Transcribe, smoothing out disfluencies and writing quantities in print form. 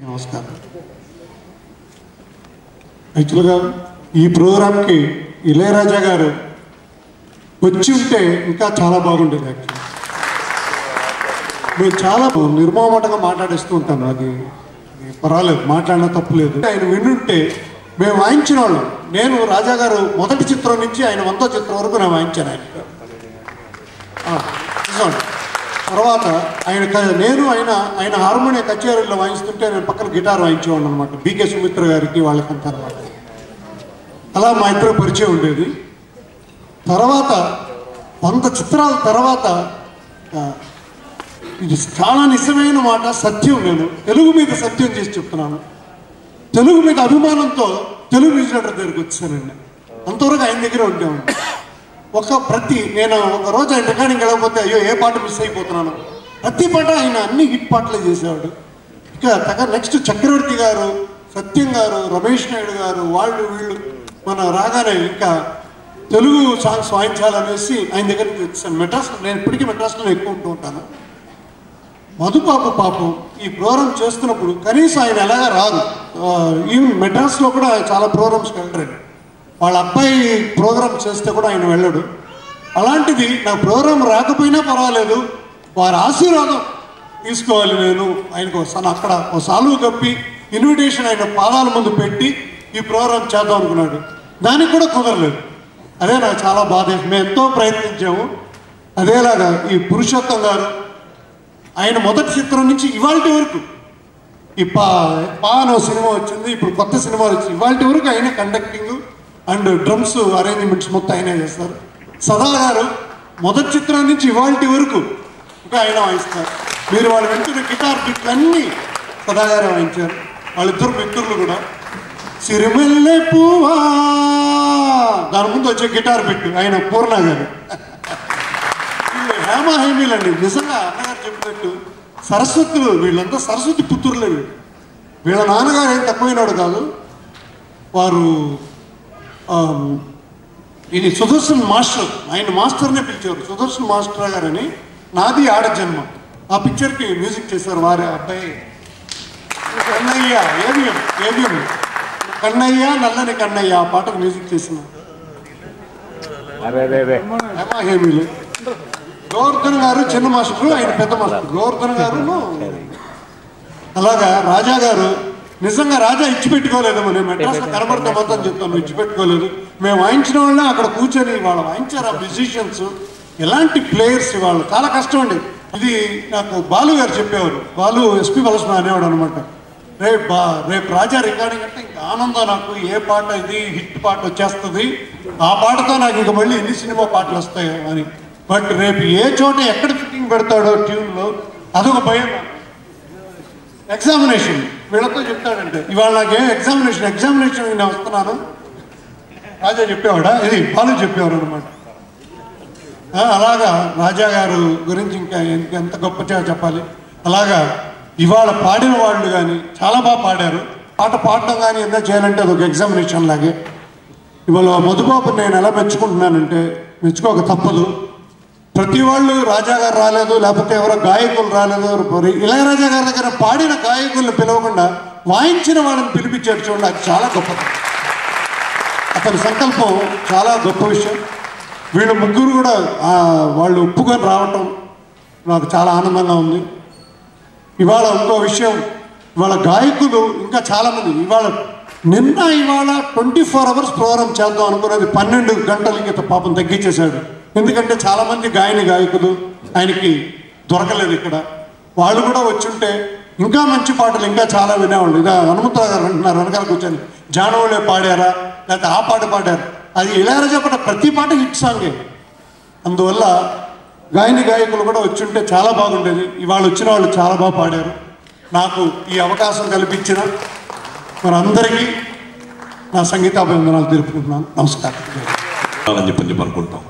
నమస్కారం. యాక్చువల్గా ఈ ప్రోగ్రామ్కి ఇళయరాజా గారు వచ్చి ఉంటే ఇంకా చాలా బాగుండేది. యాక్చువల్లీ నేను చాలా నిర్మోహమాటంగా మాట్లాడేస్తూ ఉంటాను, అది పర్వాలేదు, మాట్లాడినా తప్పులేదు. ఆయన వినుంటే మేము వాయించిన వాళ్ళం. నేను రాజా గారు మొదటి చిత్రం నుంచి ఆయన 100వ చిత్రం వరకు నేను వాయించాను. ఆయన తర్వాత ఆయన హార్మోనియం కచేరీలో వాయిస్తుంటే నేను పక్కన గిటార్ వాయించేవాడు అనమాట. బీకే సుమిత్ర గారికి వాళ్ళకంతా అనమాట. అలా మా ఇద్దరు పరిచయం ఉండేది. తర్వాత 100 చిత్రాల తర్వాత ఇది చాలా నిజమైన మాట, సత్యం. నేను తెలుగు మీద సత్యం చేసి చెప్తున్నాను. తెలుగు మీద అభిమానంతో తెలుగు మ్యూజిక్ డైరెక్టర్ దగ్గరికి వచ్చానండి. అంతవరకు ఆయన దగ్గర ఉండేవాడిని. నేను ఒక రోజు ఆయన రికార్డింగ్ వెళ్ళకపోతే అయ్యో ఏ పాట మిస్ అయిపోతున్నాను. ప్రతి పాట ఆయన అన్ని హిట్ పాటలే చేసేవాడు. ఇక నెక్స్ట్ చక్రవర్తి గారు, సత్యం గారు, రమేష్ నాయుడు గారు, వీళ్ళు మన రాగానే ఇంకా తెలుగు సాంగ్స్ వాయించాలనేసి ఆయన దగ్గరికి వచ్చాను. నేను ఇప్పటికీ మెడ్రాస్లో ఎక్కువ ఉంటూ ఉంటాను. మధుబాబు పాపం ఈ ప్రోగ్రామ్ చేస్తున్నప్పుడు కనీసం ఆయన ఎలాగా రాదు. ఈవెన్ మెడ్రాస్లో కూడా చాలా ప్రోగ్రామ్స్కి వెళ్ళరండి. వాళ్ళ అబ్బాయి ప్రోగ్రామ్ చేస్తే కూడా ఆయన వెళ్ళడు. అలాంటిది నా ప్రోగ్రాం రాకపోయినా పర్వాలేదు, వారి ఆశీర్వాదం తీసుకోవాలి. నేను ఆయనకు అక్కడ ఒక సాలువు కప్పి ఇన్విటేషన్ ఆయన పాదాల ముందు పెట్టి ఈ ప్రోగ్రాం చేద్దాం అనుకున్నాడు. దానికి కూడా కుదరలేదు. అదే నాకు చాలా బాధ. మేము ఎంతో ప్రయత్నించాము. అదేలాగా ఈ పురుషోత్తం గారు ఆయన మొదటి చిత్రం నుంచి ఇవాల్టి వరకు ఈ పానో సినిమా వచ్చింది, ఇప్పుడు కొత్త సినిమాలు వచ్చింది, ఇవాల్టి వరకు ఆయన కండక్టింగ్ అండ్ డ్రమ్స్ అరేంజ్మెంట్స్ మొత్తం ఆయనే చేస్తారు. సదా గారు మొదటి చిత్రం నుంచి ఇవాల్టి వరకు ఇంకా ఆయన వాయిస్తారు. మీరు వాళ్ళు వెంటనే గిటార్ బిట్లన్నీ సదా గారు వాయించారు. వాళ్ళిద్దరు మిత్రులు కూడా. సిరిమల్లె పువ్వా దాని ముందు వచ్చే గిటార్ బిట్టు ఆయన పూర్ణ గారు. హేమా హేమీలండి. నిజంగా అన్నగారు చెప్పినట్టు సరస్వతులు, వీళ్ళంతా సరస్వతి పుత్రులే. వీళ్ళ నాన్నగారు ఏం తక్కువైనాడు కాదు. వారు ఇది సుదర్శన్ మాస్టర్, ఆయన మాస్టర్నే పిలిచారు. సుదర్శన్ మాస్టర్ గారని నాది ఆడ జన్మ ఆ పిక్చర్కి మ్యూజిక్ చేశారు. వారి అబ్బాయి కన్నయ్య, ఏబిఎం కన్నయ్య, నల్లని కన్నయ్య ఆ పాటకు మ్యూజిక్ చేసిన హేమా హేమీలు. గోవర్ధన్ గారు చిన్న మాస్టరు, ఆయన పెద్ద మాస్టర్. గోవర్ధన్ గారును అలాగా రాజా గారు. నిజంగా రాజా ఇచ్చిపెట్టుకోలేదు. నేను మెడ్రాస్లో కనబడతామంతా చెప్తాను, ఇచ్చిపెట్టుకోలేదు. మేము వాయించిన వాళ్ళే అక్కడ కూర్చొని వాళ్ళు వాయించారు. ఆ మ్యూజిషియన్స్ ఎలాంటి ప్లేయర్స్ వాళ్ళు చాలా కష్టం అండి. ఇది నాకు బాలు గారు చెప్పేవారు. బాలు ఎస్పి వలసన అనేవాడు అనమాట. రేపు రాజా రికార్డింగ్ అంటే ఇంకా ఆనందం నాకు. ఏ పాట ఇది హిట్ పాట వచ్చేస్తుంది, ఆ పాటతో నాకు ఇంకా మళ్ళీ ఎన్ని సినిమా పాటలు వస్తాయో అని. బట్ రేపు ఏ చోట ఎక్కడ ఫిట్టింగ్ పెడతాడో ట్యూన్లో అదొక భయం. ఎగ్జామినేషన్ వీళ్ళతో చెప్తాడంటే ఇవాళ నాకేం ఎగ్జామినేషన్ నేను వస్తున్నాను రాజా చెప్పేవాడా, ఇది బాలు చెప్పేవారు అనమాట. అలాగా రాజా గారు గురించి ఇంకా ఎంత గొప్పగా చెప్పాలి. అలాగా ఇవాళ పాడిన వాళ్ళు కానీ చాలా బాగా పాడారు. పాట పాడటం కానీ ఎంత చేయాలంటే అదొక ఎగ్జామినేషన్ లాగే. ఇవాళ మధుబాబు నేను ఎలా మెచ్చుకుంటున్నానంటే, మెచ్చుకోక తప్పదు. ప్రతి వాళ్ళు రాజా గారు రాలేదు, లేకపోతే ఎవరో గాయకులు రాలేదు. ఇళయరాజా గారి దగ్గర పాడిన గాయకులను పిలవకుండా వాయించిన వాళ్ళని పిలిపించాడు చూడండి, అది చాలా గొప్పది. అతని సంకల్పం చాలా గొప్ప విషయం. వీళ్ళు ముగ్గురు కూడా వాళ్ళు ఒప్పుకొని రావటం నాకు చాలా ఆనందంగా ఉంది. ఇవాళ ఇంకో విషయం, ఇవాళ గాయకులు ఇంకా చాలామంది ఇవాళ 24 అవర్స్ ప్రోగ్రాం చేద్దాం అనుకున్నది 12 గంటలకి పాపం తగ్గించేశాడు. ఎందుకంటే చాలామంది గాయకులు ఆయనకి దొరకలేదు ఇక్కడ. వాళ్ళు కూడా వచ్చుంటే ఇంకా మంచి పాటలు ఇంకా చాలా వినేవాళ్ళు. ఇదా హనుమంతరావు గారు అంటున్నారు వెనకాల కూర్చొని, జానవులే పాడారా లేకపోతే ఆ పాట పాడారు. అది ఇళయరాజా పాట ప్రతి పాట హిట్ సాంగే. అందువల్ల గాయకులు కూడా వచ్చుంటే చాలా బాగుండేది. ఇవాళ వచ్చిన వాళ్ళు చాలా బాగా పాడారు. నాకు ఈ అవకాశం కల్పించిన మనందరికీ నా సంగీతాభివందనాలు తెలుపుకుంటున్నాను. నమస్కారం. చెప్పని అనుకుంటాం.